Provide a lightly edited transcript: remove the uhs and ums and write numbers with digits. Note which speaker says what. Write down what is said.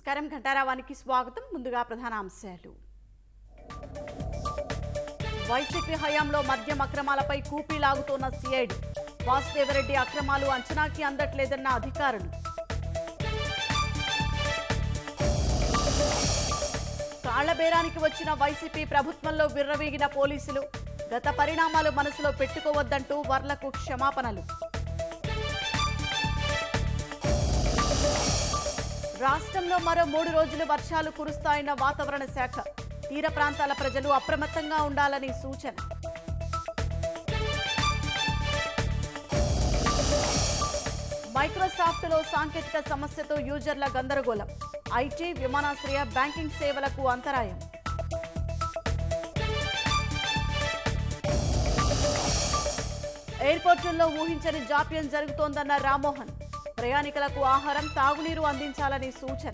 Speaker 1: నమస్కారం ఘంటారావానికి స్వాగతం. ముందుగా ప్రధాన అంశాలు. వైసీపీ హయాంలో మద్యం అక్రమాలపై కూపీ లాగుతోన్న సిఐడి. వాసుదేవరెడ్డి అక్రమాలు అంచనాకి అందట్లేదన్న అధికారులు. కాళ్లబేరానికి వచ్చిన వైసీపీ ప్రభుత్వంలో విర్రవీగిన పోలీసులు. గత పరిణామాలు మనసులో పెట్టుకోవద్దంటూ వర్లకు క్షమాపణలు. రాష్ట్రంలో మరో 3 రోజులు వర్షాలు కురుస్తాయన్న వాతావరణ శాఖ. తీర ప్రాంతాల ప్రజలు అప్రమత్తంగా ఉండాలని సూచన. మైక్రోసాఫ్ట్లో సాంకేతిక సమస్యతో యూజర్ల గందరగోళం. ఐటీ, విమానాశ్రయ, బ్యాంకింగ్ సేవలకు అంతరాయం. ఎయిర్పోర్టుల్లో ఊహించని జాప్యం జరుగుతోందన్న రామ్మోహన్. ప్రయాణికులకు ఆహారం, తాగునీరు అందించాలని సూచన.